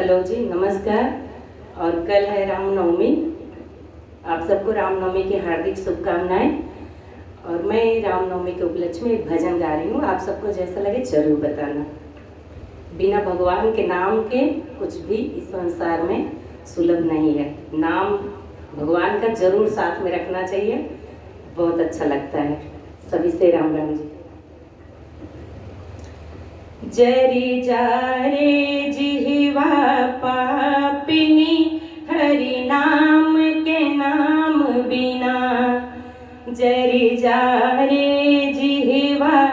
Hello जी, नमस्कार। और कल है रामनवमी। आप सबको रामनवमी की हार्दिक शुभकामनाएं। और मैं रामनवमी के उपलक्ष्य में एक भजन गा रही हूँ। आप सबको जैसा लगे जरूर बताना। बिना भगवान के नाम के कुछ भी इस संसार में सुलभ नहीं है। नाम भगवान का जरूर साथ में रखना चाहिए, बहुत अच्छा लगता है। सभी से राम राम जी। जरी जा रे जिह्वा पापिनी, हरि नाम के नाम बिना। जरी जा रे जिह्वा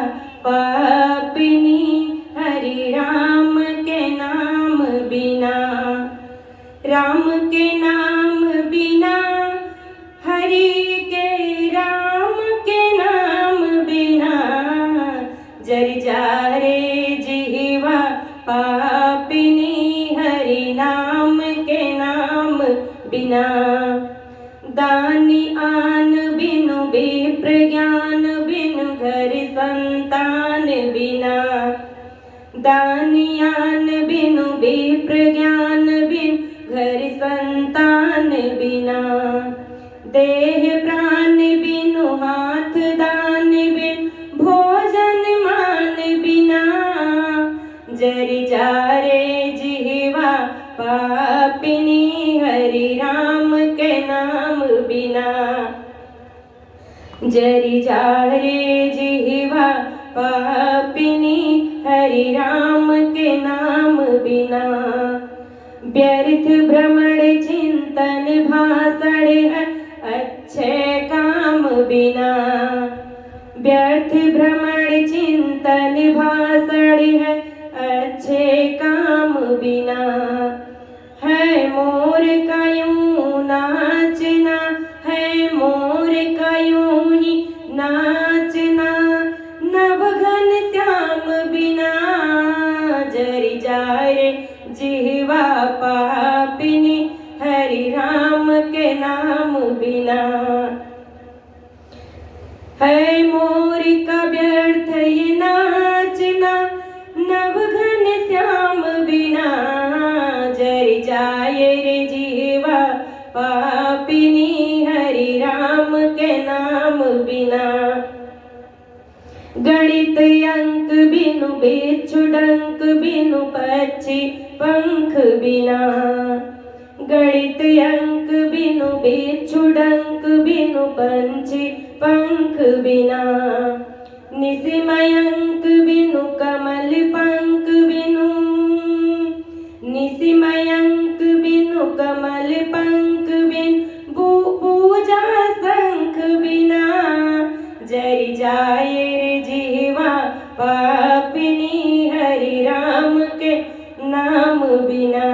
पापिनी, हरि राम के नाम बिना। राम के नाम बिना, हरि के राम के नाम बिना। जरी जा रे जिह्वा पापिनी, हरि नाम के नाम बिना। दानी आन बिनु विप्र ज्ञान बिनु, घर संतान बिना। दानी आन बिनु विप्र ज्ञान बिनु, घर संतान बिना। देह प्राण बिनु हाथ दान बिनु, भोजन मान बिना। जरी जा रे जिह्वा पापिनी, हरि राम के नाम बिना। जरी जा रे जिह्वा पापिनी, हरि राम के नाम बिना। व्यर्थ भ्रमण चिंतन भाषण है, अच्छे काम बिना। व्यर्थ भ्रमण चिंतन भाषण है, अच्छे काम बिना। है मोर का यूं नाचना, है मोर का यूं ही नाचना, नभ घन श्याम बिना। जरी जा रे जिह्वा पापिनी, हरि राम के नाम बिना। है मोर का व्यर्थ ये नाचना, नभ घन श्याम बिना। जरी जाए रे जिह्वा पापिनी, हरि राम के नाम बिना। गणित अंक बिनु बिच्छू डंक बिनु, पक्षी पंख बिना। गणित अंक बिनु बिच्छू डंक बिनु, पंछी पंख बिना। निशिमय अंक बिनु कमल पंख बिनु, निशिमय अंक बिनु कमल पंख बिनु, पूजा शंख बिना। जरी जाए रे जिह्वा पापिनी, हरि राम के नाम बिना।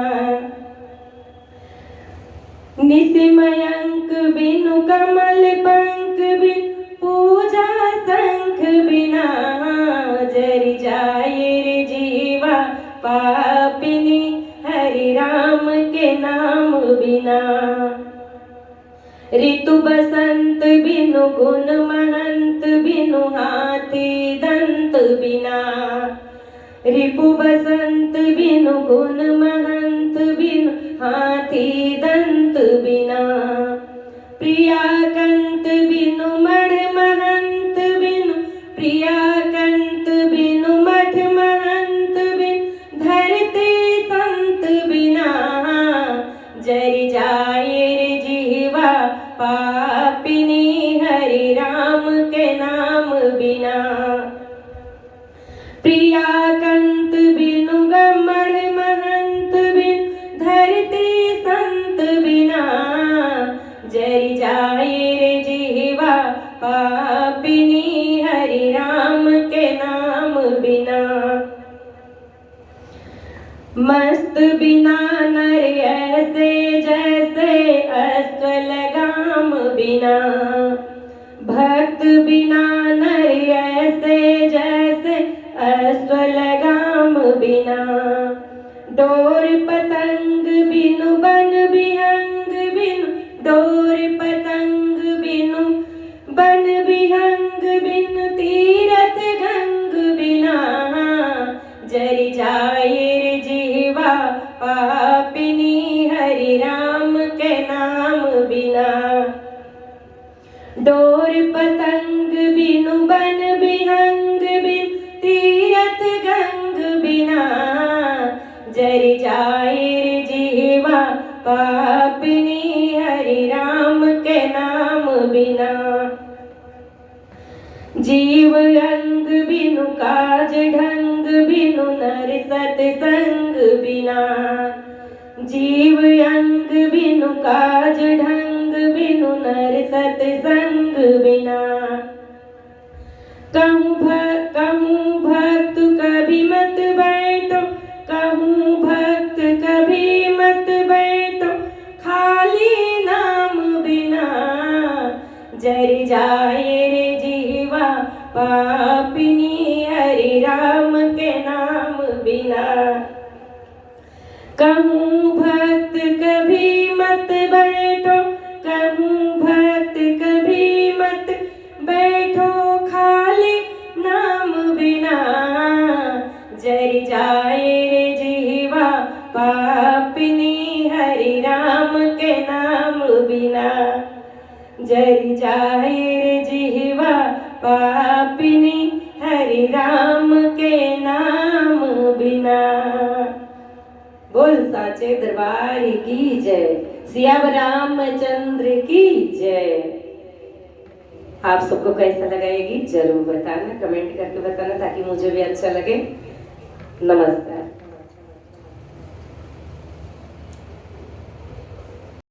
निशिमय अंक बिनु कमल पंख बिनु, पूजा शंख बिना। जरी जाए रे जिह्वा पापिनी, हरि राम के नाम बिना। ऋतु बसंत बिनु गुण महंत बिनु, हाथी दंत बिना। रिपु बसंत बिनु गुण महंत बिनु, हाथी दंत बिना। प्रियाकंत बिनु मठ महंत बिनु, प्रियाकंत बिनु मठ महंत बिनु, धरती संत बिना। जरी जाए रे जिह्वा पापिनी, हरि राम के नाम बिना। प्रियाकंत बिनु गमड़ महंत बिनु, धरती संत बिना। जरी जाए रे जिह्वा पापिनी, हरि राम के नाम बिना। मस्त बिना नर ऐसे जैसे, अस्त्र लगाम बिना। भक्त बिना नर ऐसे जैसे, अस्त्र लगाम बिना। डोर पतंग बिनु बन विहंग बिनु, डोर पतंग बिनु बन विहंग बिनु, तीरथ गंग बिना। जरी जाए रे जिह्वा पा जर जाए रे जीवा पापिनी हरि राम के नाम बिना। जीव अंग बिनु काज ढंग बिनु नर सतसंग बिना। जीव अंग बिनु काज ढंग बिनु नर सतसंग बिना। कहूँ भक्त कभी मत बैठो, कहूँ भक्त कभी मत बैठो, खाली नाम बिना। जर जाए रे जीवा पापिनी हरि राम के नाम बिना। कहूँ भक्त कभी मत बैठो, कहूँ भक्त कभी मत बैठो, खाली नाम बिना। जर जाए रे जीवा पापिनी हरि राम के नाम बिना। जर जाए रे जीवा पापिनी हरि राम के नाम बिना। बोल साचे दरबार की जय, सियावर रामचंद्र की जय। आप सबको कैसा लगा ये गीत जरूर बताना, कमेंट करके बताना ताकि मुझे भी अच्छा लगे। नमस्कार।